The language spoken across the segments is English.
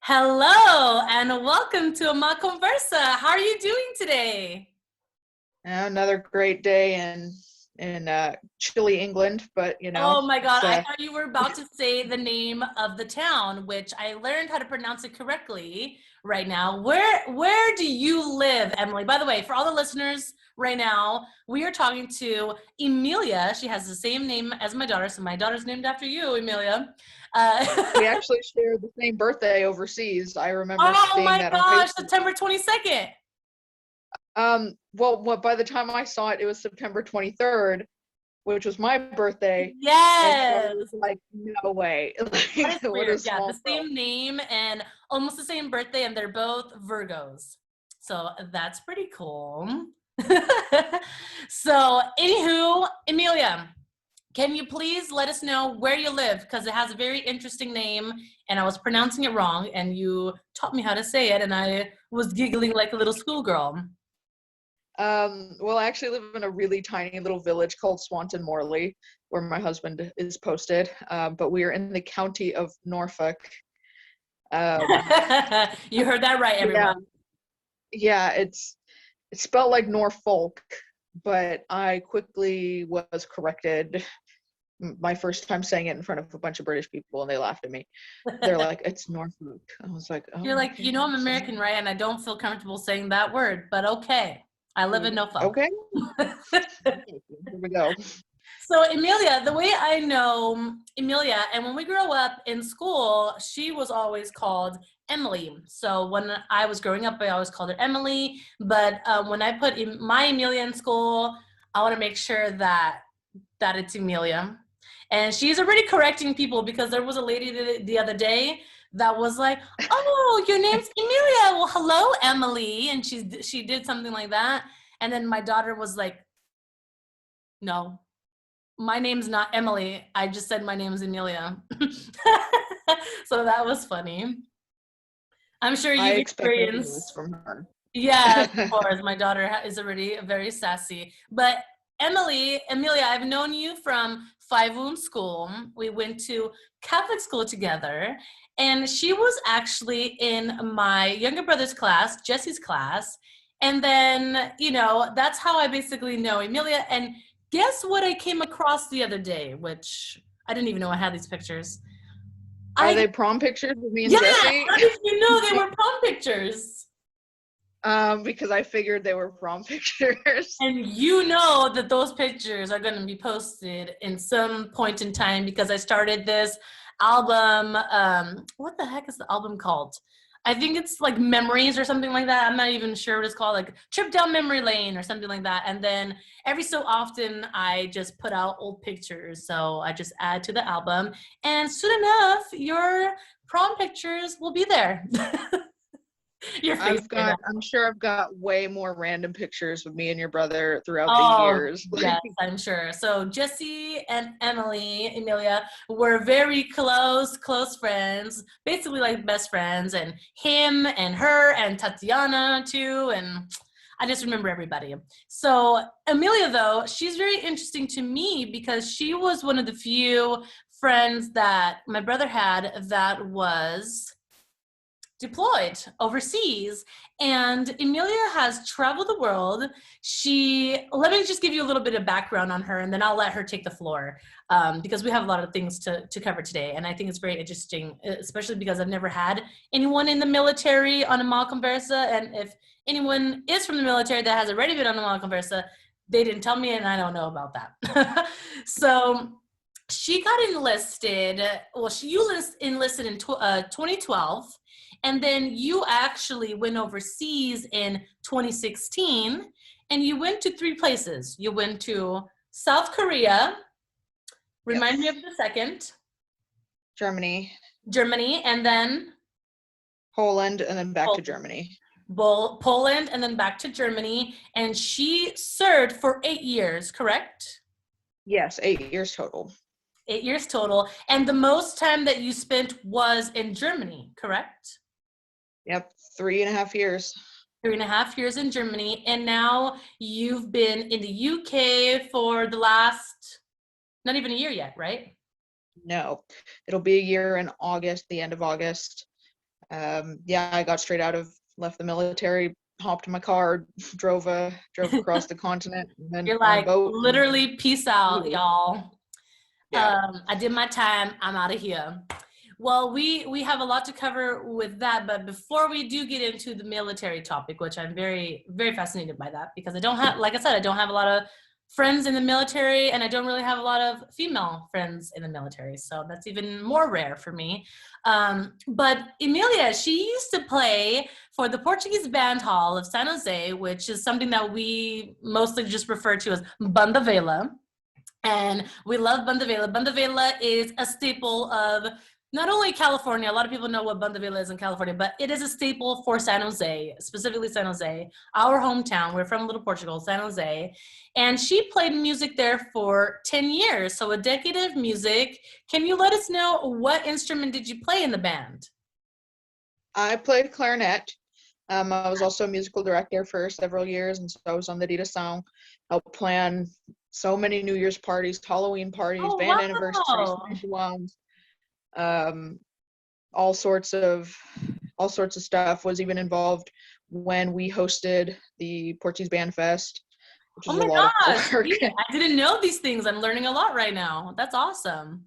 Hello and welcome to Amá CONVERSA. How are you doing today? Another great day in chilly England, but Oh my God, it's I thought you were about to say the name of the town, which I learned how to pronounce it correctly right now. Where do you live, Emily? By the way, for all the listeners right now, we are talking to Emilia. She has the same name as my daughter, so my daughter's named after you, Emilia. we actually share the same birthday overseas. I remember Oh seeing my that on gosh, Facebook. September 22nd. Well, by the time I saw it, it was September 23rd, which was my birthday, and so I Yes. was like, no way. That is Like, what a weird. Yeah, the small world. same name and almost the same birthday, and they're both Virgos. So that's pretty cool. So, anywho, Emilia, can you please let us know where you live? Because it has a very interesting name, and I was pronouncing it wrong, and you taught me how to say it, and I was giggling like a little schoolgirl. Well, I actually live in a really tiny little village called Swanton Morley, where my husband is posted. But we are in the county of Norfolk. Um, You heard that right, yeah, everyone. yeah, it's spelled like Norfolk, but I quickly was corrected my first time saying it in front of a bunch of British people, and they laughed at me. They're like, "It's Norfolk." I was like, You're "Oh, like, okay, I'm I'm sorry." American, right? And I don't feel comfortable saying that word, but okay. I live in Norfolk. Okay, here we go. So Emilia, the way I know Emilia, and when we grew up in school, she was always called Emily. So when I was growing up, I always called her Emily. But when I put my Emilia in school, I want to make sure that it's Emilia. And she's already correcting people because there was a lady the other day that was like, "Oh, your name's Emilia. Well, hello, Emily." And she did something like that. And then my daughter was like, "No, my name's not Emily. I just said my name's Emilia." So that was funny. I'm sure I you've expect nothing less experienced. from her. Yeah, of course. My daughter is already very sassy. But Emilia, I've known you from Five School. We went to Catholic school together. And she was actually in my younger brother's class, Jesse's class. And then, that's how I basically know Emilia. And guess what I came across the other day, which I didn't even know I had these pictures. Are I, they prom pictures of me and yeah, Jesse? how did you know they were prom pictures? Because I figured they were prom pictures. And you know that those pictures are going to be posted in some point in time because I started this album. What the heck is the album called? I think it's like Memories or something like that. I'm not even sure what it's called, like Trip Down Memory Lane or something like that. And then every so often I just put out old pictures. So I just add to the album. And soon enough, your prom pictures will be there. Your face right now. I'm sure I've got way more random pictures of me and your brother throughout the Oh, years. yes, I'm sure. So Jesse and Emilia, were very close friends, basically like best friends, and him and her and Tatiana too. And I just remember everybody. So Emilia, though, she's very interesting to me because she was one of the few friends that my brother had that was deployed overseas, and Emilia has traveled the world. Let me just give you a little bit of background on her, and then I'll let her take the floor, because we have a lot of things to cover today, and I think it's very interesting, especially because I've never had anyone in the military on Amá CONVERSA, and if anyone is from the military that has already been on Amá CONVERSA, they didn't tell me, and I don't know about that. So she got enlisted. Well, you enlisted in 2012, and then you actually went overseas in 2016, and you went to three places. You went to South Korea. Remind me Yes. of the second. Germany, Germany, and then Poland, and then back to Germany. Poland, and then back to Germany. And she served for 8 years, correct? Yes, 8 years total. 8 years total. And the most time that you spent was in Germany, correct? Yep, 3.5 years. 3.5 years in Germany, and now you've been in the UK for the last, not even a year yet, right? No, it'll be a year in August, the end of August. Yeah, I got left the military, hopped in my car, drove across the continent, and then You're on a like, boat. literally, peace out, y'all. Yeah. I did my time. I'm out of here. Well, we have a lot to cover with that, but before we do get into the military topic, which I'm very, very fascinated by that, because I don't have, like I said, I don't have a lot of friends in the military, and I don't really have a lot of female friends in the military, so that's even more rare for me. But Emilia, she used to play for the Portuguese Band Hall of San Jose, which is something that we mostly just refer to as Banda Vela. And we love Banda Vela. Banda Vela is a staple of not only California, a lot of people know what Banda Vela is in California, but it is a staple for San Jose, specifically San Jose, our hometown. We're from Little Portugal, San Jose. And she played music there for 10 years, so a decade of music. Can you let us know what instrument did you play in the band? I played clarinet. I was also a musical director for several years, and so I was on the Dita Song, helped plan so many New Year's parties, Halloween parties, Oh, band anniversaries, wow. all sorts of stuff. Was even involved when we hosted the Portuguese Band Fest, which Oh was a my lot of gosh. work. Yeah, I didn't know these things. I'm learning a lot right now. That's awesome.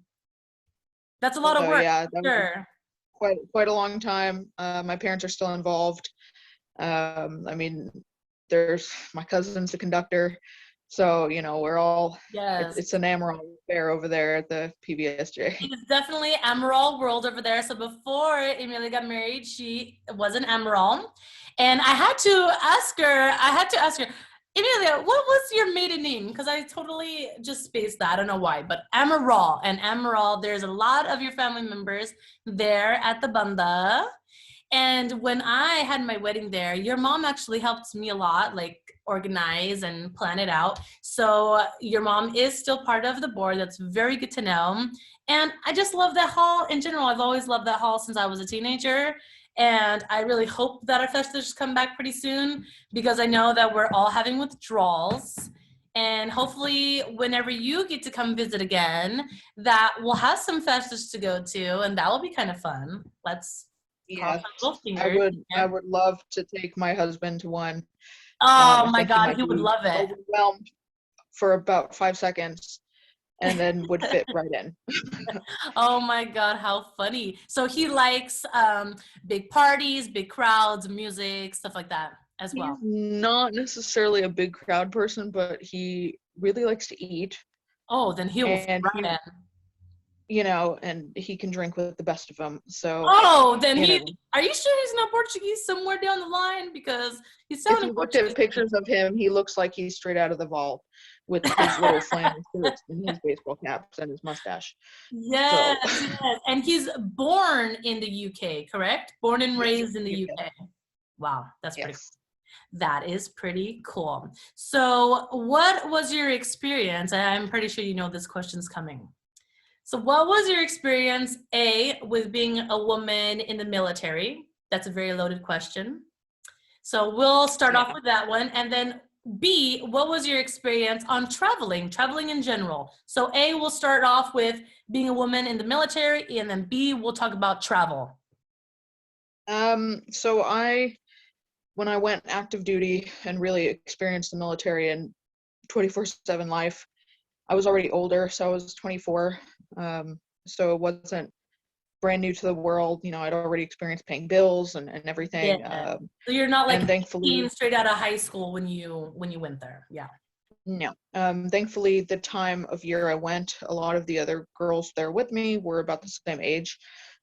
That's a lot of So work. yeah, that was Sure. quite a long time. My parents are still involved. I mean, there's my cousin's the conductor, so we're all. Yes. It's an Amaral affair over there at the PBSJ. It is definitely Emerald world over there. So before Emilia got married, she was an Emerald. And I had to ask her, Emilia, what was your maiden name? Because I totally just spaced that. I don't know why, but Emerald. And Emerald, there's a lot of your family members there at the Banda. And when I had my wedding there, your mom actually helped me a lot, like organize and plan it out. So your mom is still part of the board. That's very good to know. And I just love that hall in general. I've always loved that hall since I was a teenager. And I really hope that our festivals come back pretty soon, because I know that we're all having withdrawals. And hopefully whenever you get to come visit again, that we'll have some festivals to go to, and that will be kind of fun. Let's cross Yes, our little I fingers. would. I Yeah. would love to take my husband to one. Oh I my think he God, might he would be love it. overwhelmed for about 5 seconds, and then would fit right in. Oh my God, how funny. So he likes big parties, big crowds, music, stuff like that as He's well. not necessarily a big crowd person, but he really likes to eat, Oh, then he will fit and right in. and he can drink with the best of them. So, Oh, then you he, know, are you sure he's not Portuguese somewhere down the line? Because he's if sounding you looked Portuguese at to me. pictures of him, he looks like he's straight out of the vault with his little flannel shirts and his baseball caps and his mustache. Yes, So, yes. And he's born in the UK, correct? Born and yes, raised in the yes, UK. Wow, that's pretty cool. yes. That is pretty cool. So, what was your experience? And I'm pretty sure you know this question's coming. So, what was your experience, A, with being a woman in the military? That's a very loaded question. So, we'll start Yeah. off with that one. And then, B, what was your experience on traveling in general? So, A, we'll start off with being a woman in the military, and then B, we'll talk about travel. So when I went active duty and really experienced the military and 24/7 life, I was already older, so I was 24. So it wasn't brand new to the world. I'd already experienced paying bills and everything. Yeah. So you're not like And 18 thankfully, straight out of high school when you went there. Yeah. no. Thankfully, the time of year I went, a lot of the other girls there with me were about the same age.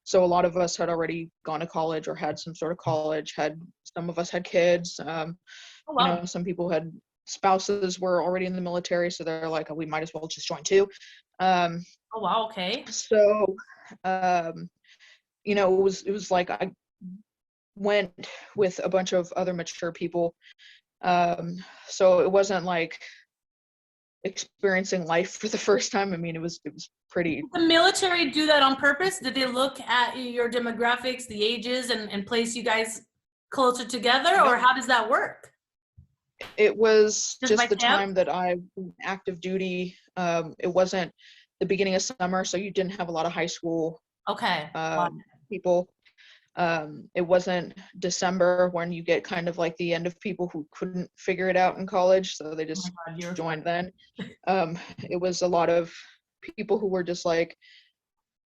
So a lot of us had already gone to college or had some sort of college, some of us had kids. Oh wow. Some people had spouses were already in the military, so they're like, oh, we might as well just join too. Um, Oh wow, okay. so, um, it was like I went with a bunch of other mature people. So it wasn't like experiencing life for the first time. I mean, it was pretty. Did the military do that on purpose? Did they look at your demographics, the ages, and place you guys closer together, or Nope. how does that work? It was Just by just the chance? time that I was active duty. It wasn't the beginning of summer, so you didn't have a lot of high school Okay. people. It wasn't December when you get kind of like the end of people who couldn't figure it out in college, so they Oh just my God, you're joined funny. then. It was a lot of people who were just like,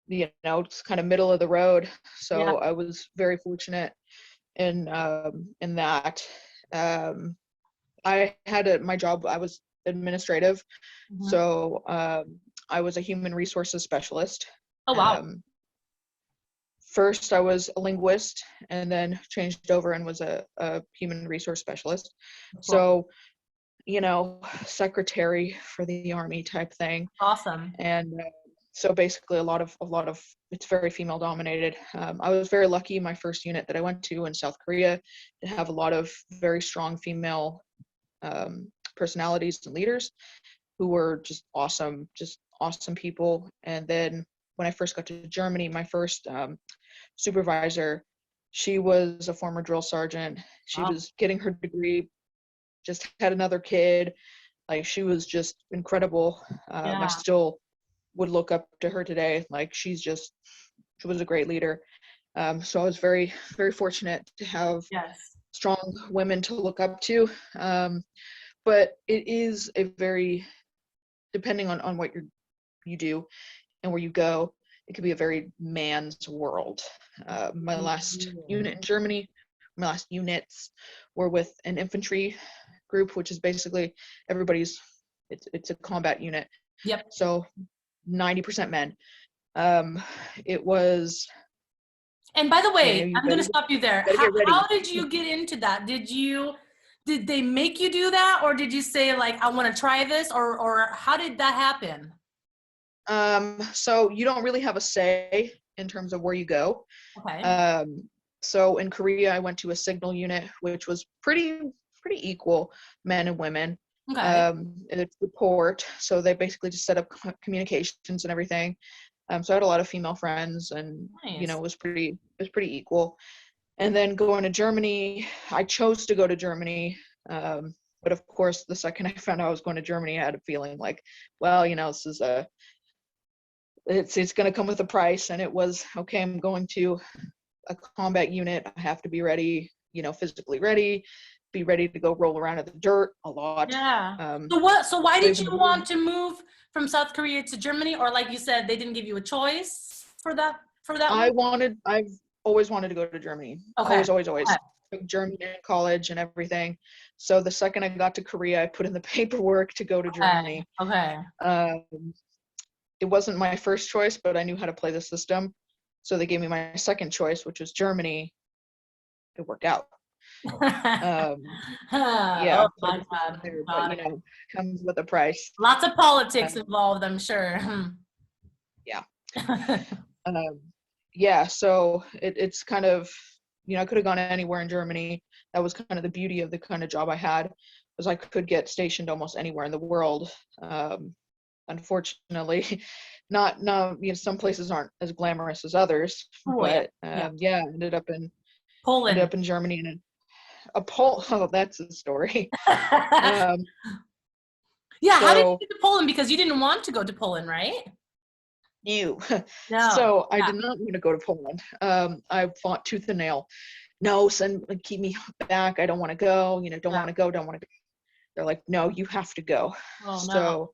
it's kind of middle of the road. Yeah. So I was very fortunate in that. I had my job, I was administrative. Mhm. So I was a human resources specialist. Oh, wow. First, I was a linguist and then changed over and was a human resource specialist. Cool. So, secretary for the Army type thing. Awesome. And so basically a lot of it's very female dominated. I was very lucky my first unit that I went to in South Korea to have a lot of very strong female personalities and leaders who were just awesome people. And then when I first got to Germany, my first supervisor, she was a former drill sergeant. She Wow. was getting her degree, just had another kid. Like, she was just incredible. Yeah. I still would look up to her today. Like, she was a great leader. So I was very, very fortunate to have Yes. strong women to look up to. But it is a very, depending on what you do and where you go, it could be a very man's world. My last unit in Germany, my last units were with an infantry group, which is basically it's a combat unit. Yep. So 90% men. It was. And by the way, You I'm going to stop you there. gotta get ready. How did you get into that? Did they make you do that, or did you say like, I want to try this, or how did that happen? So you don't really have a say in terms of where you go. Okay. So in Korea, I went to a signal unit, which was pretty equal, men and women. Okay. It's report, so they basically just set up communications and everything. So I had a lot of female friends, and Nice. it was pretty equal. And then going to Germany, I chose to go to Germany. But of course, the second I found out I was going to Germany, I had a feeling like, well, this is it's going to come with a price. And it was, okay, I'm going to a combat unit. I have to be ready, physically ready, be ready to go roll around in the dirt a lot. Yeah. So why did you even- want to move from South Korea to Germany? Or like you said, they didn't give you a choice for that move? I've always wanted to go to Germany. Okay. Always. Okay. Took German in college and everything. So the second I got to Korea, I put in the paperwork to go to Germany. Okay. It wasn't my first choice, but I knew how to play the system. So they gave me my second choice, which was Germany. It worked out. Yeah. Oh my God. But, comes with a price. Lots of politics involved, I'm sure. Yeah. Yeah. So it's kind of, I could have gone anywhere in Germany. That was kind of the beauty of the kind of job I had, was I could get stationed almost anywhere in the world. Unfortunately, not some places aren't as glamorous as others. Oh, but yeah. ended up in Poland. Germany, and oh, that's a story. Yeah, how did you So get to Poland? Because you didn't want to go to Poland, right? No. No. I did not want to go to Poland. I fought tooth and nail. No, keep me back. I don't want to go. Don't want to go. They're like, no, you have to go. Oh, So no.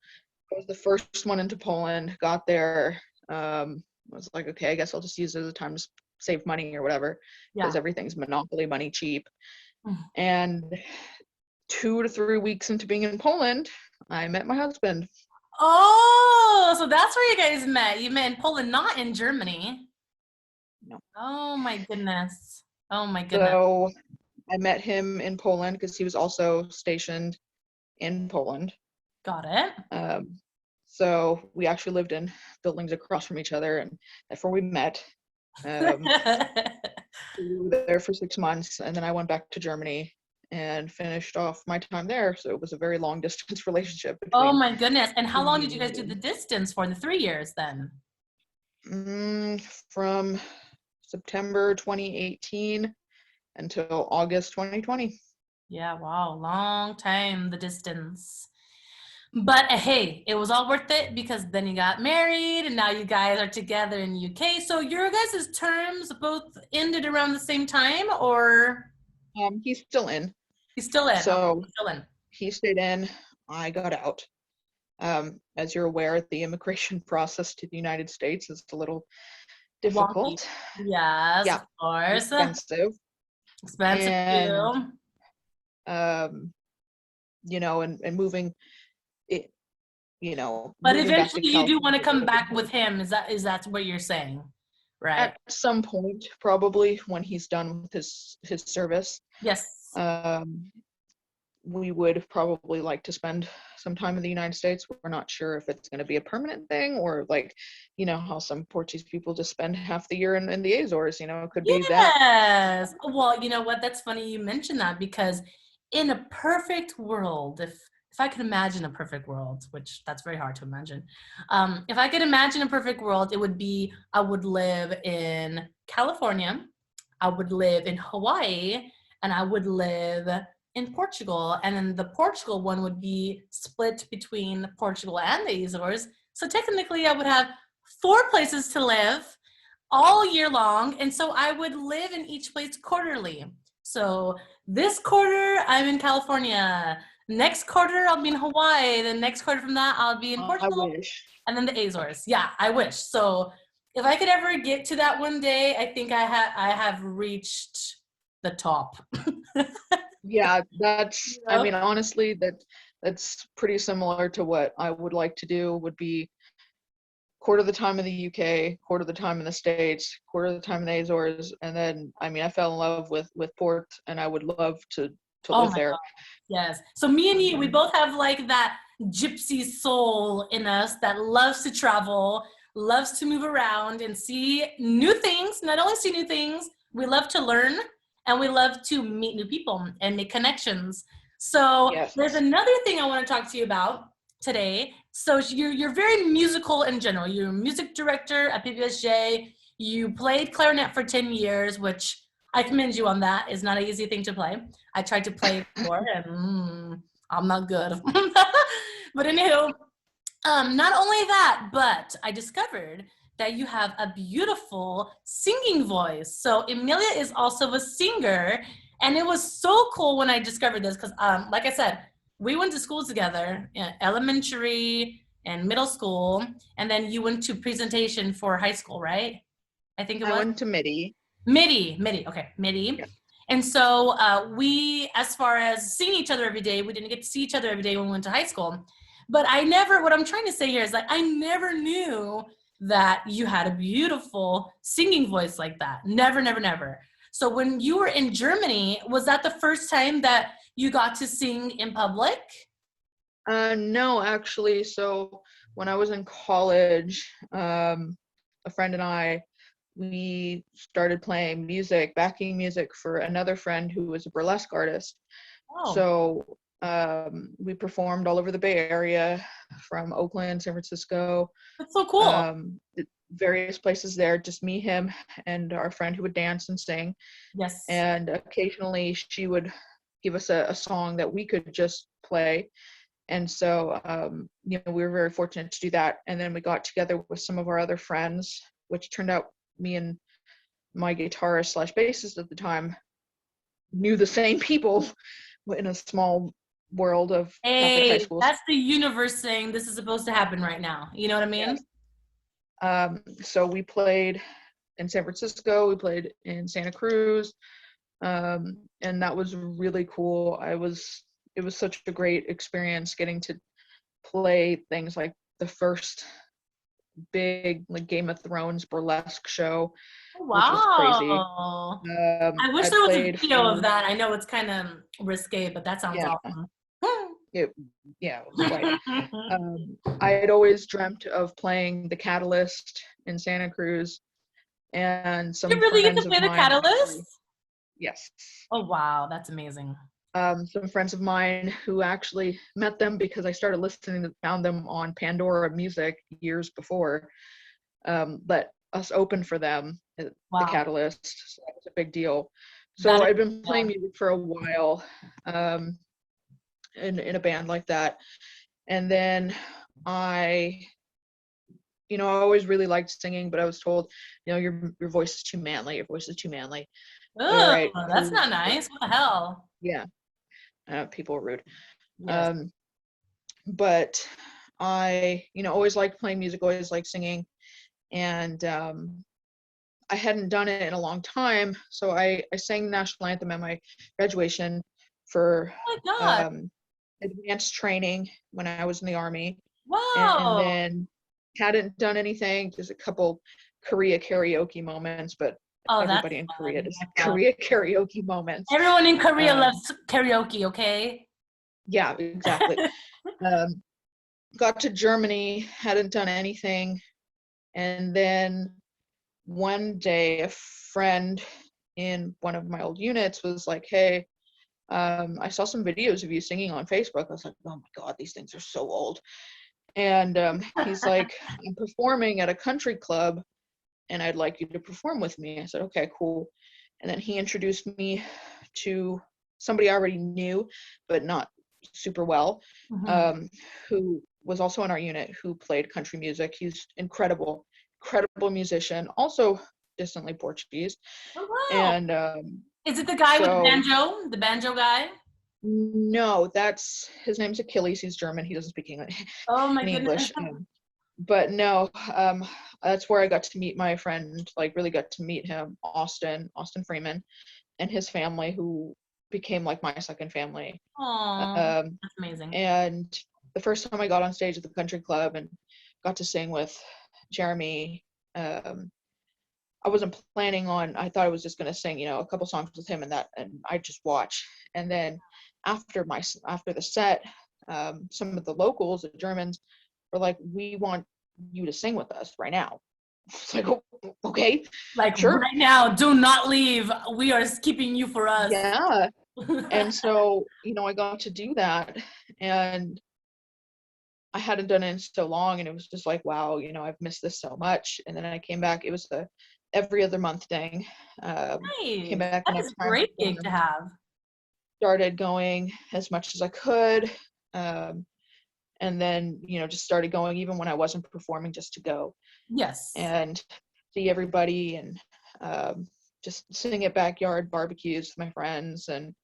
I was the first one into Poland. Got there. I was like, okay, I guess I'll just use it as a time to save money or whatever, because everything's monopoly money cheap. And 2 to 3 weeks into being in Poland, I met my husband. Oh, so that's where you guys met. You met in Poland, not in Germany. No. Oh my goodness. Oh my goodness. So I met him in Poland because he was also stationed in Poland. Got it. So we actually lived in buildings across from each other, and that's where we met. We were there for 6 months, and then I went back to Germany and finished off my time there. So it was a very long distance relationship. Oh my goodness. And how long did you guys do the distance for? The 3 years then? From September 2018 until August 2020. Yeah, wow, long time, the distance. But hey, it was all worth it because then you got married and now you guys are together in UK. So your guys' terms both ended around the same time, or He's still in. he's still in? Okay, So he's still in. he stayed in. I got out. As you're aware, the immigration process to the United States is a little Wonky. difficult. Yes, Yeah, of course. expensive. Expensive And too. and moving it, But moving back to eventually you do want to California come would have been back with hard. him. Is that what you're saying? Right. At some point, probably when he's done with his service. Yes. We would probably like to spend some time in the United States. We're not sure if it's going to be a permanent thing or like, how some Portuguese people just spend half the year in the Azores, it could be that. Yes. Well, you know what? That's funny you mentioned that because in a perfect world, if I could imagine a perfect world, which that's very hard to imagine, if I could imagine a perfect world, it would be I would live in California, I would live in Hawaii, and I would live in Portugal. And then the Portugal one would be split between Portugal and the Azores. So technically, I would have 4 places to live all year long. And so I would live in each place quarterly. So this quarter, I'm in California. Next quarter, I'll be in Hawaii. The next quarter from that, I'll be in I Portugal. wish. And then the Azores. Yeah, I wish. So if I could ever get to that one day, I think I have reached the top. Yeah, You I know? mean, honestly, that's pretty similar to what I would like to do. Would be quarter of the time in the UK, quarter of the time in the States, quarter of the time in the Azores, and then I mean I fell in love with Port, and I would love to Oh live my there. God. Yes. So me and you, we Um, both have like that gypsy soul in us that loves to travel, loves to move around and see new things. Not only see new things, we love to learn and we love to meet new people and make connections. So yes. there's another thing I want to talk to you about today. So you're very musical in general. You're a music director at PBSJ. You played clarinet for 10 years, which I commend you on that. It's not an easy thing to play. I tried to play before and I'm not good. But anywho, not only that, but I discovered that you have a beautiful singing voice. So Emilia is also a singer, and it was so cool when I discovered this because, like I said, we went to school together, elementary and middle school, and then you went to presentation for high school, right? I think it I was. went to MIDI. MIDI, okay, MIDI. Yeah. And so we, as far as seeing each other every day, we didn't get to see each other every day when we went to high school. But what I'm trying to say here is like, I never knew that you had a beautiful singing voice like that. Never, never, never. So when you were in Germany, was that the first time that you got to sing in public? No, actually. So when I was in college, a friend and I, we started playing music, backing music for another friend who was a burlesque artist. Oh, So we performed all over the Bay Area, from Oakland, San Francisco, that's so cool. various places there, just me, him, and our friend who would dance and sing. Yes. And occasionally she would give us a song that we could just play. And so, we were very fortunate to do that. And then we got together with some of our other friends, which turned out me and my guitarist slash bassist at the time knew the same people in a small world of Catholic high Hey, schools. that's the universe saying this is supposed to happen right now. You know what I mean? Yes. So we played in San Francisco, we played in Santa Cruz, and that was really cool. It was such a great experience getting to play things like the first big like Game of Thrones burlesque show, which was crazy. Wow. I wish I there was a played video for of that. I know it's kind of risque, but that sounds yeah, awesome. it yeah, it was quite. I had always dreamt of playing the Catalyst in Santa Cruz, and You some really get friends to of play the mine catalyst? actually, yes, Oh, wow. That's amazing. some friends of mine who actually met them because I started listening, found them on Pandora Music years before, let us open for them at the Wow. Catalyst. So that was a big deal. That So is, I've been yeah. playing music for a while, in a band like that. And then I always really liked singing, but I was told, your voice is too manly. Your voice is too manly. All Oh, right, that's cool. not nice. What the hell? Yeah, people are rude. Yes. But I, always liked playing music, always liked singing, and I hadn't done it in a long time, so I sang the national anthem at my graduation for Oh my God. advanced training when I was in the Army, and Wow. then hadn't done anything, just a couple Korea karaoke moments, but Oh, that's everybody in Korea fun. does That's fun. Korea karaoke moments. Everyone in Korea Um, loves karaoke, okay? yeah, exactly. Um, got to Germany, hadn't done anything, and then one day a friend in one of my old units was like, hey, I saw some videos of you singing on Facebook. I was like, oh my God, these things are so old. And he's like, I'm performing at a country club and I'd like you to perform with me. I said, okay, cool. And then he introduced me to somebody I already knew, but not super well, Mhm. who was also in our unit, who played country music. He's incredible musician, also distantly Portuguese. Oh, wow. And Is it the guy with the so banjo? The banjo guy? no, that's his name's Achilles. He's German. He doesn't speak English. Oh my Any goodness. English. But no, that's where I got to meet my friend. Like, really got to meet him, Austin Freeman, and his family, who became like my second family. Oh, Um, that's amazing. and the first time I got on stage at the country club and got to sing with Jeremy, I wasn't planning on. I thought I was just gonna sing, a couple songs with him, and I just watch. And then after the set, some of the locals, the Germans, were like, "We want you to sing with us right now." It's like, oh, okay, Like sure, right now, do not leave. We are keeping you for us. yeah. And so, I got to do that, and I hadn't done it in so long, and it was just like, wow, I've missed this so much. And then I came back. It was a every other month thing. Came Nice. back the That is next a time, great gig to performed, have. started going as much as I could, and then just started going even when I wasn't performing, just to go Yes. and see everybody, and just sitting at backyard barbecues with my friends and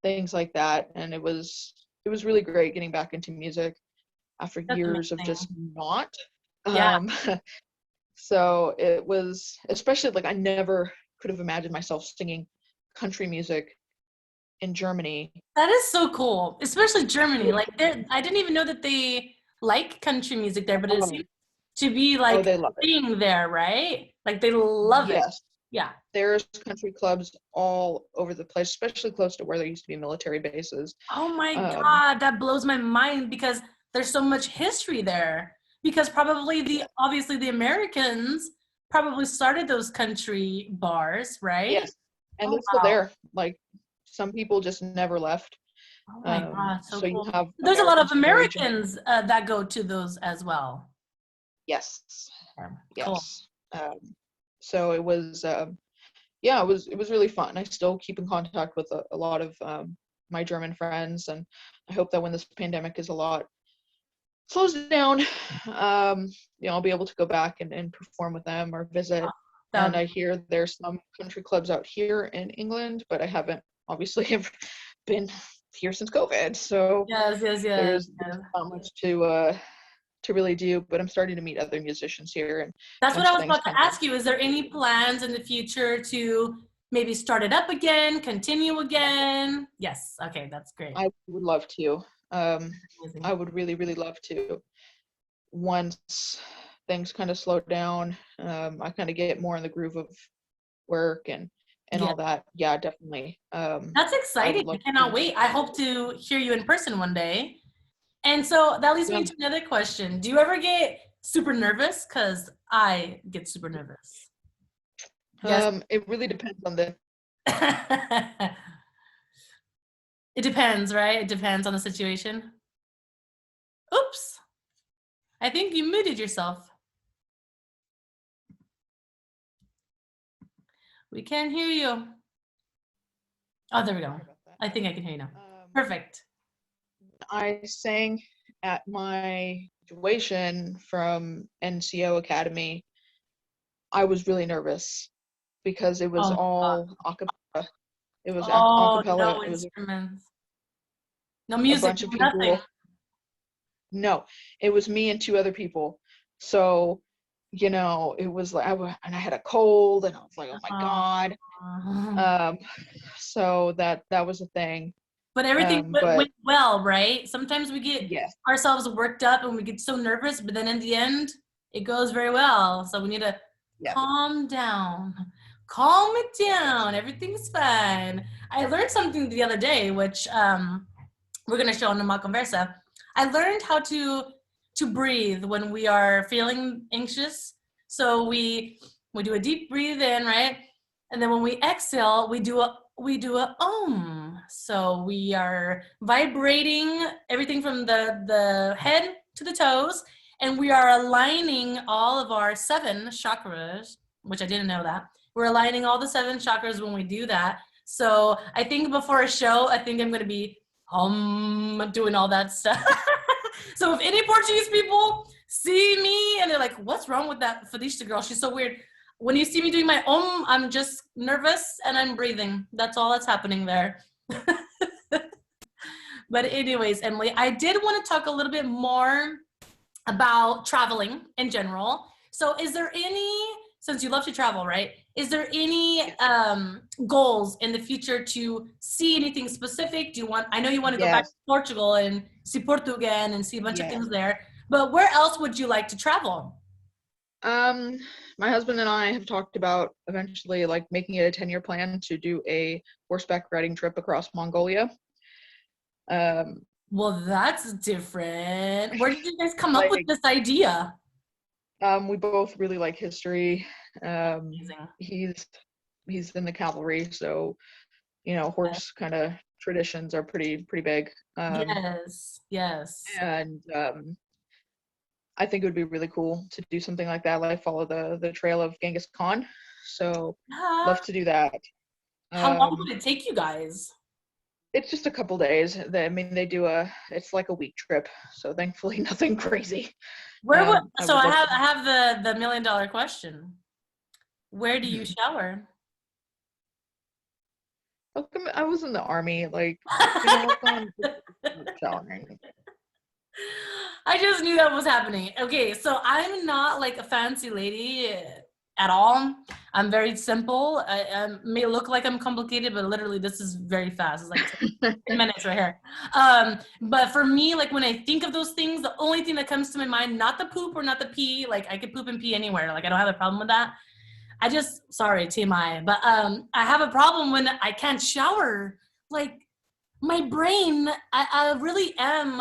things like that. And it was really great getting back into music after That's years of amazing. just not. Yeah. Um, so it was, especially, like, I never could have imagined myself singing country music in Germany. That is so cool, especially Germany. Like, I didn't even know that they like country music there, but it Oh, seems to be oh, like they love a it. thing there, right? Like they love it. Yes, Yeah. there's country clubs all over the place, especially close to where there used to be military bases. Oh my Um, God, that blows my mind because there's so much history there. Because probably obviously the Americans probably started those country bars, right? yes, and Oh they're still wow. there. Like, some people just never left. Oh my God, so So you cool. have There's a lot of Americans from every Americans that go to those as well. yes, Yeah, cool. yes. So it was, yeah, it was really fun. I still keep in contact with a lot of my German friends, and I hope that when this pandemic is a lot slows down, I'll be able to go back and perform with them or visit. That And would I be hear there's some country clubs out here in England, but I haven't obviously ever been here since COVID, so yes, yes, yes, there's yes. not much to really do. But I'm starting to meet other musicians here, and That's what once I was things about to kind of, ask you. Is there any plans in the future to maybe start it up again, continue again? Yes. Okay, that's great. I would love to. Amazing. I would really, really love to. Once things kind of slow down, I kind of get more in the groove of work and Yeah, all that. Yeah, definitely. that's I exciting. would I love cannot to. wait. I hope to hear you in person one day. And so that leads Yeah. me to another question. Do you ever get super nervous? Because I get super nervous. Yes. It really depends on the. It depends, right? It depends on the situation. Oops. I think you muted yourself. We can't hear you. Oh, there we go. Sorry about that. I think I can hear you now. Um, Perfect. I sang at my graduation from NCO Academy, I was really nervous because it was Oh, all a cappella. It was a oh, cappella. no It was instruments. No a music, bunch of nothing. people. No, it was me and two other people. So, it was like, and I had a cold, and I was like, oh my God. Oh. Um, so that was a thing. But everything But went well, right? Sometimes we get yes, ourselves worked up and we get so nervous, but then in the end, it goes very well. So we need to yeah, calm down. Calm it down. Everything's fine. I learned something the other day, which we're going to show on Amá CONVERSA. I learned how to breathe when we are feeling anxious. So we do a deep breathe in, right? And then when we exhale, we do a om. So we are vibrating everything from the head to the toes, and we are aligning all of our 7 chakras, which I didn't know that. We're aligning all the 7 chakras when we do that. So I think before a show, I think I'm going to be doing all that stuff. So if any Portuguese people see me and they're like, what's wrong with that Fadista girl? She's so weird. When you see me doing my I'm just nervous and I'm breathing. That's all that's happening there. But anyways, Emily, I did want to talk a little bit more about traveling in general. So is there since you love to travel, right? Is there any goals in the future to see anything specific? I know you want to go back to yes, Portugal and see Portugal and see a bunch of yeah. things there, but where else would you like to travel? My husband and I have talked about eventually like making it a 10-year plan to do a horseback riding trip across Mongolia. Well, that's different. Where did you guys come up with Like, this idea? we both really like history. Amazing. He's in the cavalry, so horse kind of traditions are pretty big. Yes, yes. And I think it would be really cool to do something like that, like follow the trail of Genghis Khan. So love to do that. How long Um, would it take you guys? it's just a couple days. They do it's like a week trip. So thankfully nothing crazy. I So would love I to. have the $1,000,000 question. Where do you shower? How come I was in the army? Like, how come showering? I just knew that was happening. Okay, so I'm not like a fancy lady at all. I'm very simple. I may look like I'm complicated, but literally this is very fast. It's like 10 minutes right here. But for me, like when I think of those things, the only thing that comes to my mind, not the poop or not the pee, like I could poop and pee anywhere. Like I don't have a problem with that. Sorry, TMI, but I have a problem when I can't shower. Like my brain, I really am,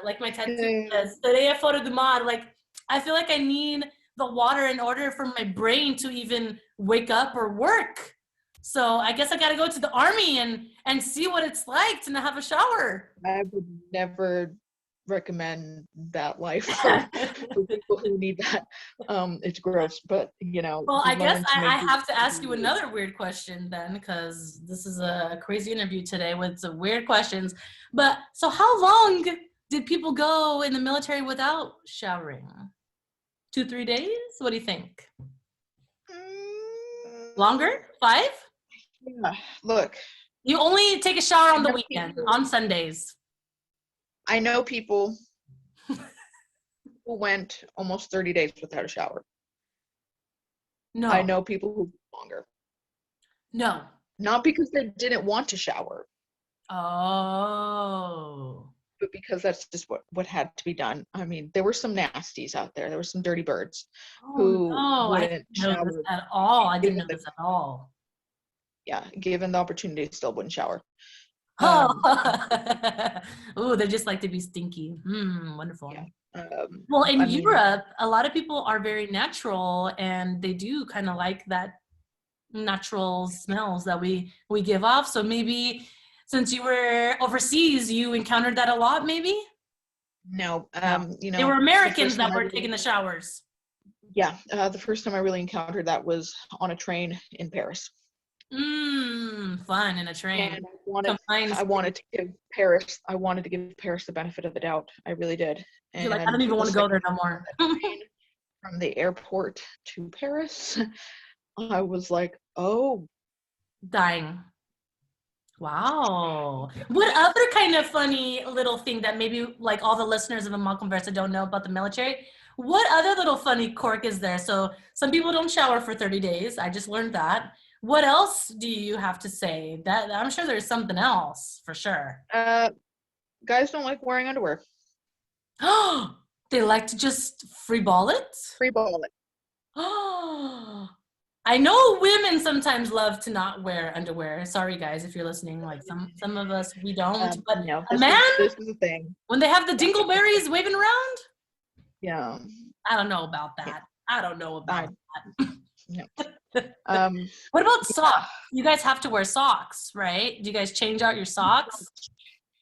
like my tattoo says, Tareia fora do mar. Like, I feel like I need the water in order for my brain to even wake up or work. So I guess I got to go to the army and see what it's like to not have a shower. I would never recommend that life for people who need that. It's gross, but Well, I guess learn to I make have to ask you do. another weird question then, because this is a crazy interview today with some weird questions. But so how long did people go in the military without showering? 2, 3 days? What do you think? Longer? 5? Yeah. Look, You only take a shower I on the know weekend, people. on Sundays. I know people who went almost 30 days without a shower. I No, know people who longer. no. Not because they didn't want to shower, Oh. but because that's just what had to be done. I mean, there were some nasties out there. There were some dirty birds Oh who no, I wouldn't didn't know this shower. at all. I didn't Given know the this at all. given the opportunity, still wouldn't shower. Oh. Um, Ooh, they just like to be stinky. yeah. Wonderful. Well, in I mean, Europe, a lot of people are very natural and they do kind of like that natural smells that we give off. So maybe since you were overseas, you encountered that a lot, maybe? no. No. They were The Americans first time that I were taking really, the showers. the first time I really encountered that was on a train in Paris. fun in a train. And Combined. I wanted to give Paris the benefit of the doubt. I really did. You're like, I don't even want to go there no more. From the airport to Paris, I was like, oh. Dying. Wow. What other kind of funny little thing that maybe like all the listeners of Amá CONVERSA don't know about the military? What other little funny quirk is there? So some people don't shower for 30 days. I just learned that. What else do you have to say? That I'm sure there's something else for sure. Guys don't like wearing underwear. They like to just free ball it? Free ball it. I know women sometimes love to not wear underwear. Sorry guys, if you're listening, like some of us, we don't. But no, a man, this is a thing. When they have the dingleberries waving around? Yeah. I don't know about that. I don't know about that. No. What about socks? You guys have to wear socks, right? Do you guys change out your socks?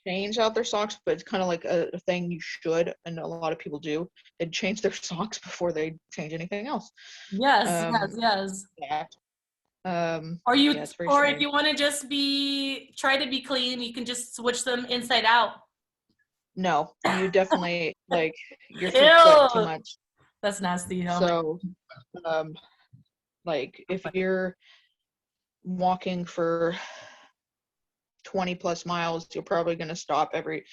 Change out their socks, but it's kind of like a thing you should, and a lot of people do. They change their socks before they change anything else. Yes. Yeah. Or you, yeah, or if you want to just try to be clean, you can just switch them inside out. No, you definitely like your feet sweat too much. That's nasty. So, like if you're walking for 20 plus miles, you're probably going to stop every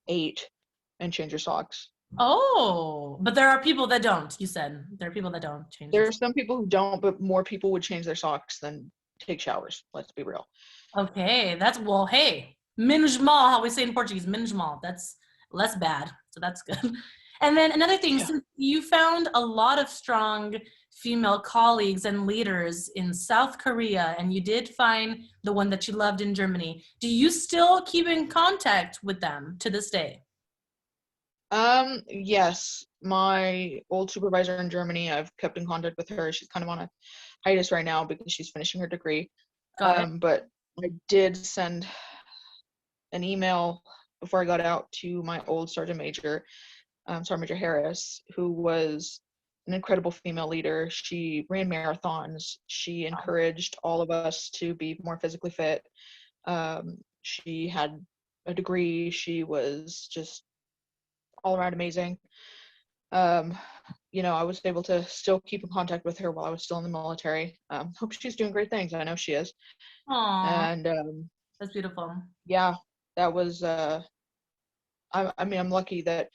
8 and change your socks. Oh, but there are people that don't. You said there are people that don't change. There are some people who don't, but more people would change their socks than take showers. Let's be real. Okay, hey, menos mal, how we say in Portuguese, menos mal. That's less bad, so that's good. And then another thing, since you found a lot of strong female colleagues and leaders in South Korea, and you did find the one that you loved in Germany, do you still keep in contact with them to this day? Yes, my old supervisor in Germany, I've kept in contact with her. She's kind of on a hiatus right now because she's finishing her degree. But I did send an email before I got out to my old Sergeant Major Harris, who was an incredible female leader. She ran marathons. She encouraged all of us to be more physically fit. She had a degree. She was just all around amazing. I was able to still keep in contact with her while I was still in the military. Hope she's doing great things. I know she is. Aww. And that's beautiful. Yeah, that was I'm lucky that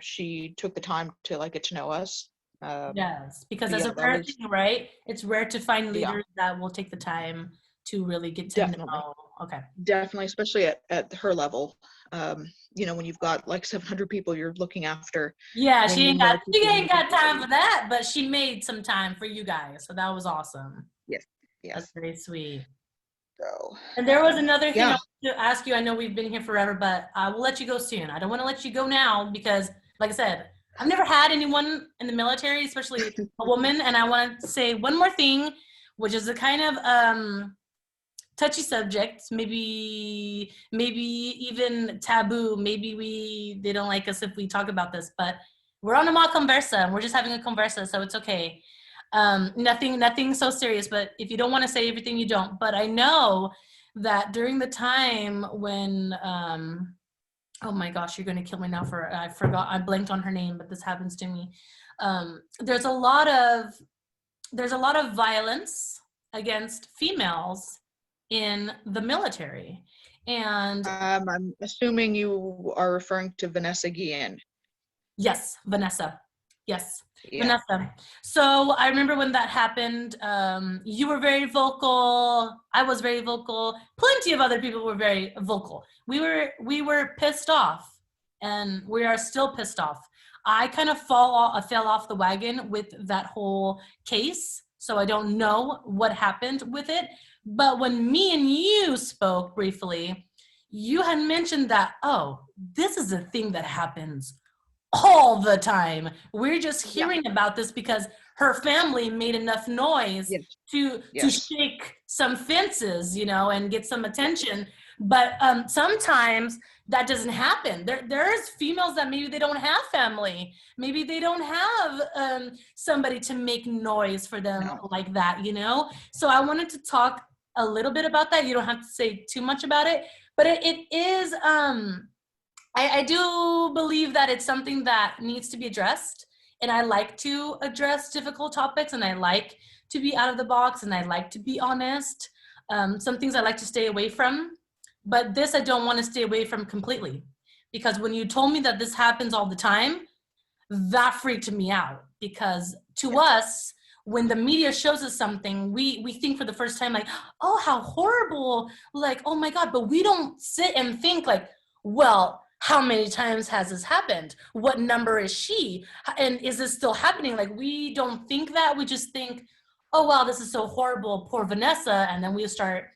she took the time to get to know us. Yes, because that's a rare thing, right? It's rare to find leaders that will take the time to really get to know. Okay. Definitely, especially at her level. When you've got like 700 people you're looking after. Yeah, she ain't got time for that, but she made some time for you guys, so that was awesome. Yes. That's very sweet. So, and there was another thing I wanted to ask you. I know we've been here forever, but I will let you go soon. I don't want to let you go now because, like I said, I've never had anyone in the military, especially a woman, and I want to say one more thing, which is a kind of touchy subject, maybe even taboo. Maybe they don't like us if we talk about this, but we're on Amá CONVERSA, and we're just having a conversa, so it's okay. Nothing so serious, but if you don't want to say everything, you don't. But I know that during the time when oh my gosh, you're going to kill me now I blanked on her name, but this happens to me. There's a lot of violence against females in the military, and I'm assuming you are referring to Vanessa Guillen. Yes, Vanessa. Yes, Vanessa. So I remember when that happened, you were very vocal. I was very vocal. Plenty of other people were very vocal. We were pissed off, and we are still pissed off. I kind of fell off the wagon with that whole case, so I don't know what happened with it. But when me and you spoke briefly, you had mentioned that, oh, this is a thing that happens all the time. We're just hearing about this because her family made enough noise to shake some fences, and get some attention. But sometimes that doesn't happen. There's females that maybe they don't have family. Maybe they don't have somebody to make noise for them like that, So I wanted to talk a little bit about that. You don't have to say too much about it, but it is, I do believe that it's something that needs to be addressed. And I like to address difficult topics, and I like to be out of the box, and I like to be honest. Some things I like to stay away from, but this I don't want to stay away from completely. Because when you told me that this happens all the time, that freaked me out. Because to us, when the media shows us something, we think for the first time, like, oh, how horrible, like, oh my God, but we don't sit and think like, well, how many times has this happened? What number is she? And is this still happening? Like, we don't think that. We just think, oh, wow, this is so horrible, poor Vanessa. And then we start,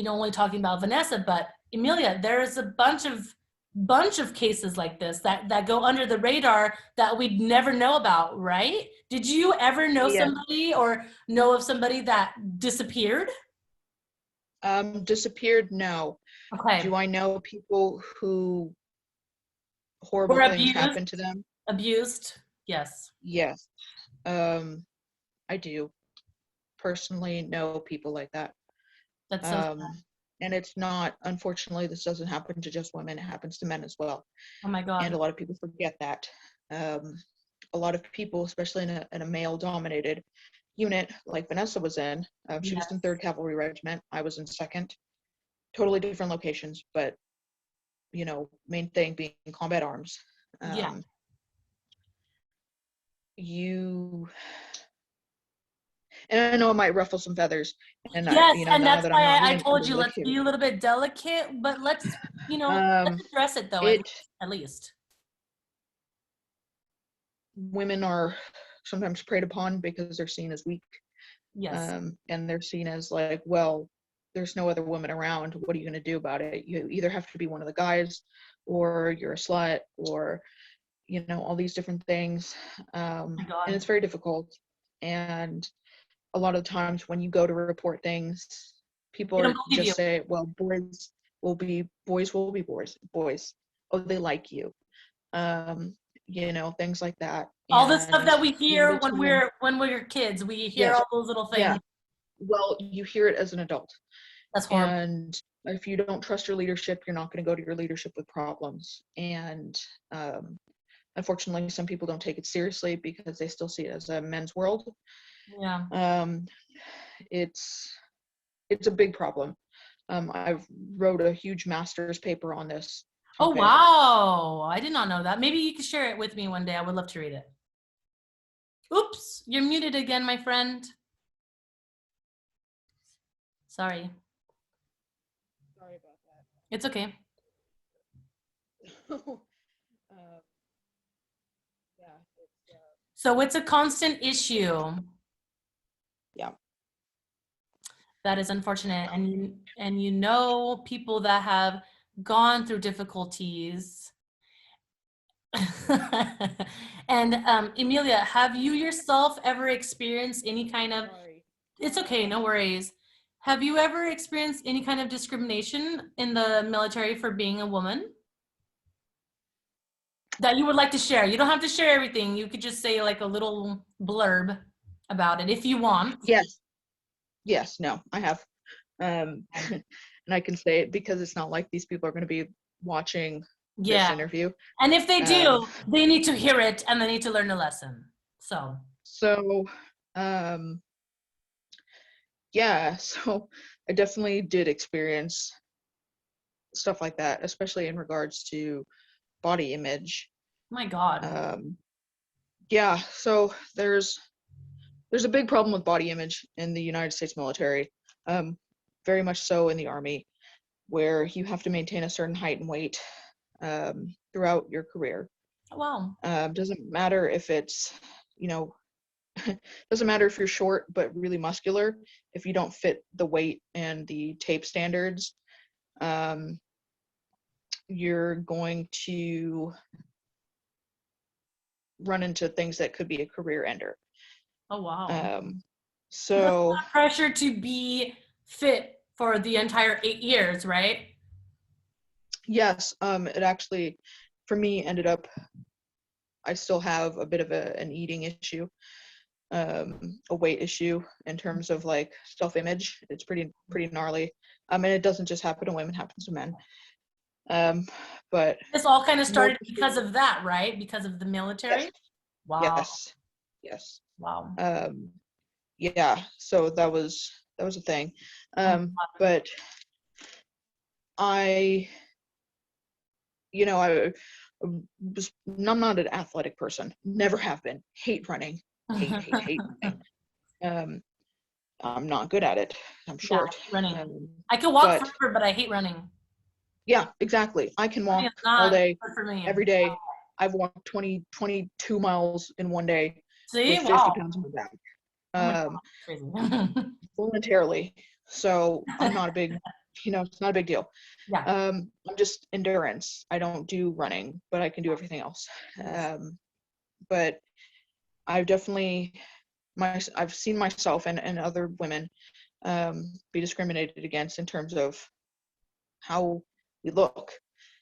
only talking about Vanessa. But Emilia, there is a bunch of cases like this that go under the radar that we'd never know about, right? Did you ever know somebody or know of somebody that disappeared? Disappeared? No. Okay. Do I know people who horrible things happened to them? Abused? Yes. Yes. I do personally know people like that. That's so sad. And it's not, unfortunately, this doesn't happen to just women, it happens to men as well. Oh my God. And a lot of people forget that. A lot of people, especially in a male-dominated unit like Vanessa was in, she was in 3rd Cavalry Regiment, I was in 2nd. Totally different locations, but, main thing being combat arms. And I know it might ruffle some feathers. And and that's why I told you, let's be a little bit delicate, but let's, let's address it though, at least. Women are sometimes preyed upon because they're seen as weak. Yes. And they're seen as like, well, there's no other woman around. What are you going to do about it? You either have to be one of the guys, or you're a slut, or, all these different things. And it's very difficult. And a lot of times when you go to report things, people are just say, well, boys will be boys. Oh, they like you. Things like that. All the stuff that we hear when we're kids, we hear all those little things. Yeah. Well, you hear it as an adult. That's horrible. And if you don't trust your leadership, you're not going to go to your leadership with problems. And unfortunately, some people don't take it seriously because they still see it as a men's world. Yeah. It's a big problem. I've wrote a huge master's paper on this topic. Oh, wow. I did not know that. Maybe you could share it with me one day. I would love to read it. Oops, you're muted again, my friend. Sorry. Sorry about that. It's okay. So it's a constant issue. Yeah. That is unfortunate. And people that have gone through difficulties. And Emilia, have you yourself ever experienced any kind of, it's okay, no worries. Have you ever experienced any kind of discrimination in the military for being a woman that you would like to share? You don't have to share everything. You could just say like a little blurb about it if you want. Yes, no, I have. And I can say it because it's not like these people are going to be watching this interview. And if they do, they need to hear it and they need to learn a lesson. So I definitely did experience stuff like that, especially in regards to body image. Oh my God. So there's a big problem with body image in the United States military, very much so in the Army, where you have to maintain a certain height and weight throughout your career. Wow. Doesn't matter if it's, doesn't matter if you're short but really muscular. If you don't fit the weight and the tape standards, you're going to run into things that could be a career ender. Oh, wow. So pressure to be fit for the entire 8 years, right? Yes. It actually, for me, ended up, I still have a bit of an eating issue. a weight issue in terms of like self-image. It's pretty gnarly. And it doesn't just happen to women, it happens to men. But this all kind of started because of that, right? Because of the military. Yes. Wow. Yes. Wow. Yeah, so that was a thing. But I'm not an athletic person. Never have been. Hate running. Hate running. I'm not good at it. I'm short. Yeah, running. I can walk forever, but I hate running. Yeah, exactly. I can walk all day, every day. I've walked 22 miles in one day. See? With 50 pounds on my back. Voluntarily. So I'm not a big, it's not a big deal. Yeah. I'm just endurance. I don't do running, but I can do everything else. But I've definitely, I've seen myself and other women be discriminated against in terms of how we look.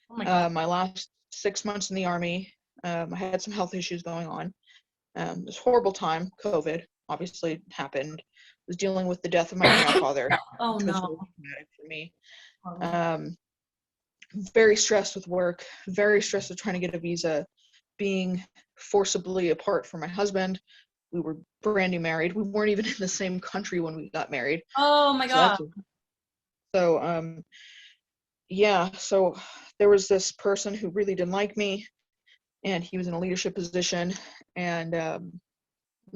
Oh my God. My last 6 months in the Army, I had some health issues going on. This horrible time, COVID, obviously happened. I was dealing with the death of my grandfather, oh which no. was really traumatic for me. Very stressed with work, very stressed with trying to get a visa, being forcibly apart from my husband. We were brand new married. We weren't even in the same country when we got married. Oh my God. So there was this person who really didn't like me, and he was in a leadership position, and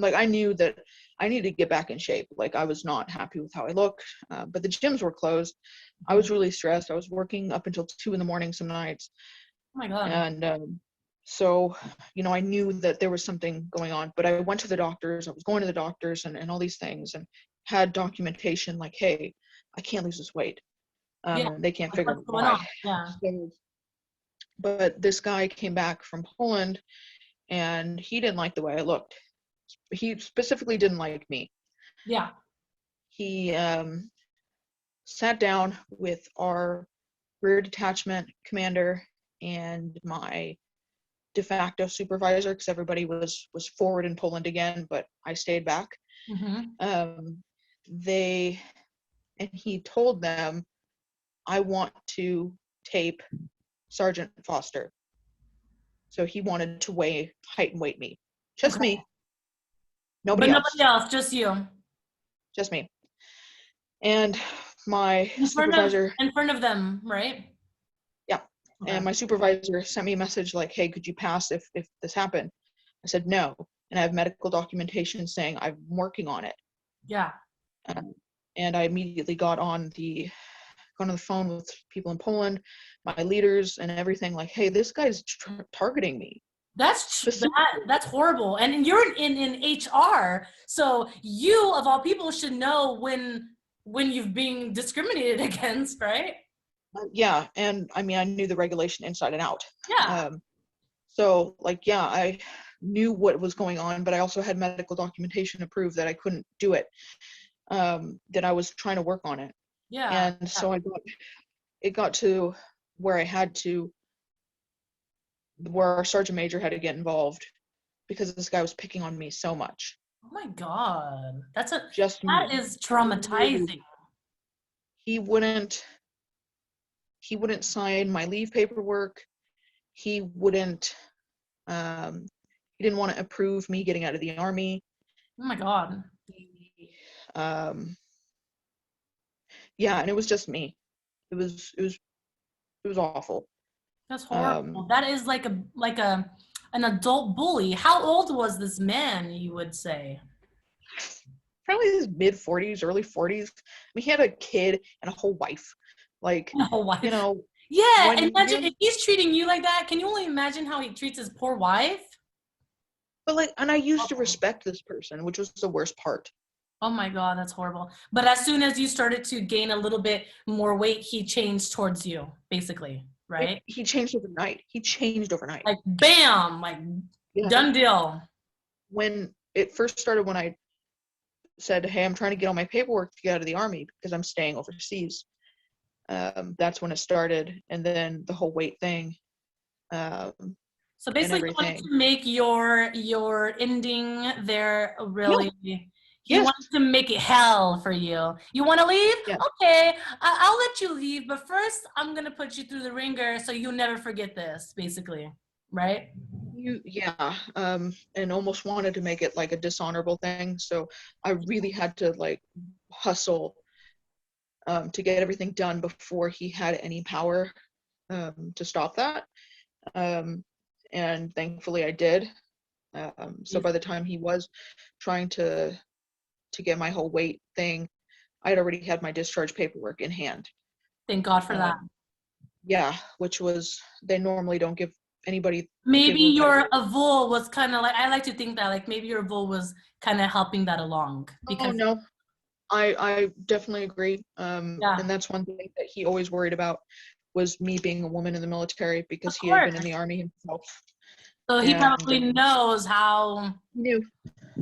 I knew that I needed to get back in shape. Like, I was not happy with how I looked, but the gyms were closed. I was really stressed. I was working up until 2 a.m. some nights. Oh my God. And so, I knew that there was something going on, but I went to the doctors. I was going to the doctors and all these things, and had documentation like, hey, I can't lose this weight. And they can't figure out why. Yeah. But this guy came back from Poland, and he didn't like the way I looked. He specifically didn't like me. Yeah. He sat down with our rear detachment commander and my de facto supervisor, because everybody was forward in Poland again, but I stayed back. Mm-hmm. And he told them, I want to tape Sergeant Foster. So he wanted to weigh, height and weight me. Just me. Nobody else, just you. Just me. And my supervisor. In front of them, right? Yeah. Okay. And my supervisor sent me a message like, hey, could you pass if this happened? I said no. And I have medical documentation saying I'm working on it. Yeah. And I immediately got on the phone with people in Poland, my leaders and everything, like, hey, this guy's targeting me. That's horrible. And you're in HR, so you of all people should know when you've been discriminated against, right? Yeah, and I mean, I knew the regulation inside and out. Yeah. So I knew what was going on, but I also had medical documentation to prove that I couldn't do it, that I was trying to work on it. Yeah. And so it got to where where our sergeant major had to get involved because this guy was picking on me so much. Oh my God. That is traumatizing. He wouldn't sign my leave paperwork. He wouldn't, he didn't want to approve me getting out of the Army. Oh my God. Yeah, and it was just me. It was awful. That's horrible. That is like an adult bully. How old was this man, you would say? Probably his mid-40s, early 40s. I mean, he had a kid and a whole wife. Like, Yeah, imagine if he's treating you like that. Can you only imagine how he treats his poor wife? But and I used to respect this person, which was the worst part. Oh my God, that's horrible. But as soon as you started to gain a little bit more weight, he changed towards you, basically, right? He changed overnight. Like, bam, like, done deal. When it first started, when I said, hey, I'm trying to get all my paperwork to get out of the Army because I'm staying overseas, that's when it started. And then the whole weight thing, So and basically, you wanted everything. to make your ending there really. You Yes. wanted to make it hell for you. You want to leave? Yeah. Okay, I'll let you leave, but first I'm gonna put you through the ringer so you'll never forget this. Basically, right? And almost wanted to make it like a dishonorable thing. So I really had to like hustle to get everything done before he had any power to stop that. And thankfully I did. So by the time he was trying to get my whole weight thing, I had already had my discharge paperwork in hand. Thank God for that. Yeah, which was, they normally don't give anybody. Maybe give your avul was kind of like, I like to think that like maybe your avul was kind of helping that along Oh because no, I definitely agree. yeah, And that's one thing that he always worried about, was me being a woman in the military, of because he had course. been in the army himself. So he And probably knows how he knew.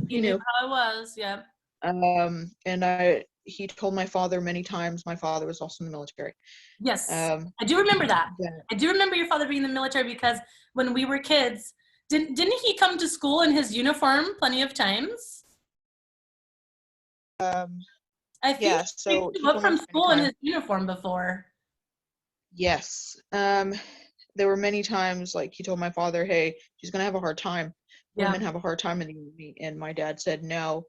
he knew how it was. Yeah. And he told my father many times. My father was also in the military. Yes, Um, I do remember that. yeah. I do remember your father being in the military because when we were kids, didn't he come to school in his uniform plenty of times? Um, I think yeah. he So picked he you up told me from many school in times. his uniform before. Yes. There were many times, like, he told my father, "Hey, she's gonna have a hard time. Yeah. Women have a hard time in the army." And my dad said, "No,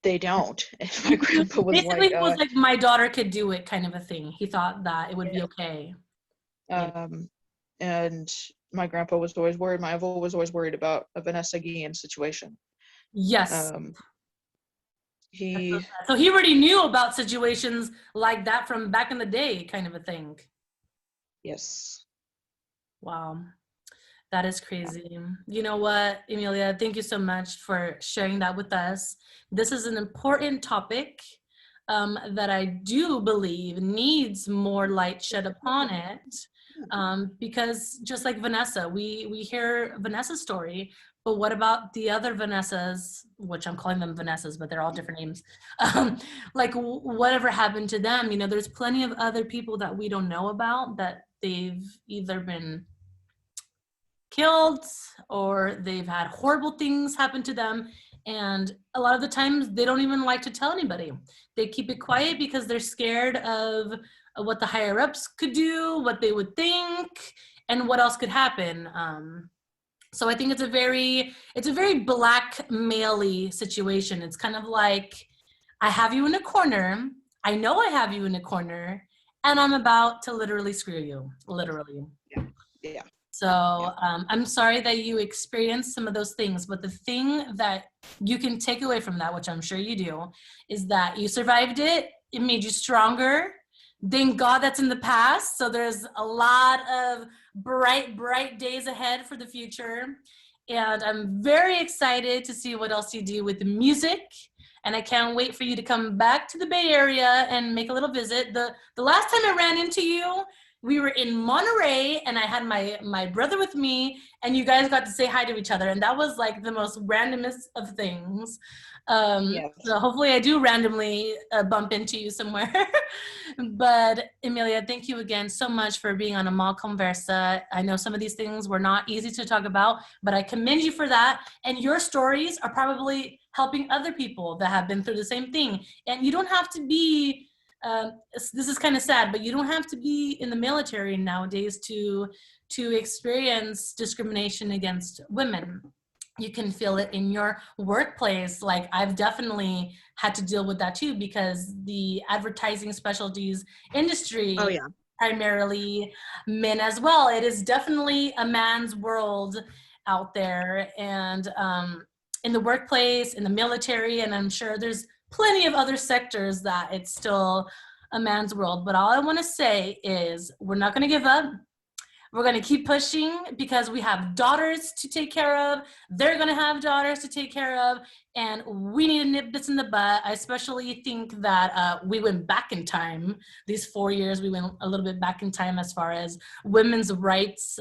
they don't." And my grandpa was Basically, like, it was like my daughter could do it kind of a thing. He thought that it would be yeah. okay. Yeah. And my grandpa was always worried. My uncle was always worried about a Vanessa Guillen situation. Yes. Um, he, So he already knew about situations like that from back in the day, kind of a thing. yes. Wow. That is crazy. You know what, Emilia, thank you so much for sharing that with us. This is an important topic that I do believe needs more light shed upon it. Because just like Vanessa, we hear Vanessa's story, but what about the other Vanessas, which I'm calling them Vanessas, but they're all different names. Like whatever happened to them, you know, there's plenty of other people that we don't know about that they've either been killed or they've had horrible things happen to them, and a lot of the times they don't even like to tell anybody. They keep it quiet because they're scared of what the higher ups could do, what they would think, and what else could happen. So I think it's a very blackmail-y situation. It's kind of like, I have you in a corner, I know I have you in a corner, and I'm about to literally screw you, literally. Yeah. So I'm sorry that you experienced some of those things, but the thing that you can take away from that, which I'm sure you do, is that you survived it. It made you stronger. Thank God that's in the past. So there's a lot of bright, bright days ahead for the future. And I'm very excited to see what else you do with the music. And I can't wait for you to come back to the Bay Area and make a little visit. The last time I ran into you, we were in Monterey and I had my brother with me and you guys got to say hi to each other. And that was like the most randomest of things. Yes. So hopefully I do randomly bump into you somewhere. But Emilia, thank you again so much for being on Amá CONVERSA. I know some of these things were not easy to talk about, but I commend you for that. And your stories are probably helping other people that have been through the same thing. And you don't have to be, this is kind of sad, but you don't have to be in the military nowadays to experience discrimination against women. You can feel it in your workplace. Like I've definitely had to deal with that too, because the advertising specialties industry, Oh yeah. primarily men as well. It is definitely a man's world out there, and in the workplace, in the military, and I'm sure there's plenty of other sectors that it's still a man's world. But all I want to say is we're not going to give up. We're going to keep pushing because we have daughters to take care of. They're going to have daughters to take care of. And we need to nip this in the butt. I especially think that we went back in time. These 4 years, we went a little bit back in time as far as women's rights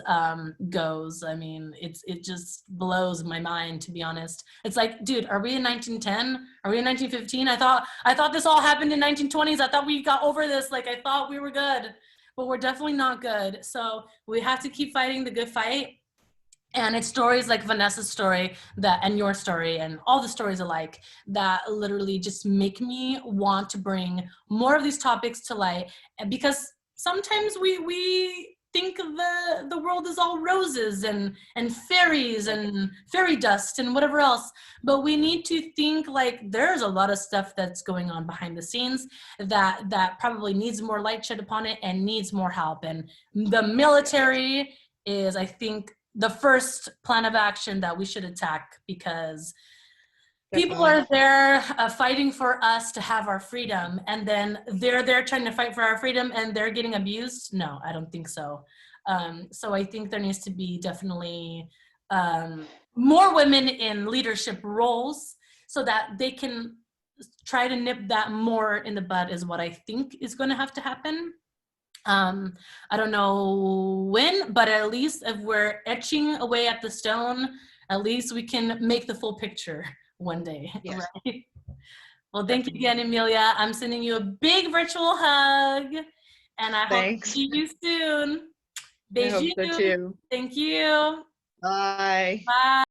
goes. I mean, it just blows my mind, to be honest. It's like, dude, are we in 1910? Are we in 1915? I thought this all happened in 1920s. I thought we got over this. Like, I thought we were good. but we're definitely not good. So we have to keep fighting the good fight. And it's stories like Vanessa's story and your story and all the stories alike that literally just make me want to bring more of these topics to light. And because sometimes we think the world is all roses and fairies and fairy dust and whatever else, but we need to think like there's a lot of stuff that's going on behind the scenes that probably needs more light shed upon it and needs more help. And the military is, I think, the first plan of action that we should attack, because people are there fighting for us to have our freedom, and then they're there trying to fight for our freedom and they're getting abused. No, I don't think so. So I think there needs to be definitely more women in leadership roles so that they can try to nip that more in the bud, is what I think is going to have to happen. I don't know when, but at least if we're etching away at the stone, at least we can make the full picture one day. Yes. Right? Well, thank you again, Emilia. I'm sending you a big virtual hug, and I hope to see you soon. I hope so Beijinho. too. Thank you. Bye. Bye.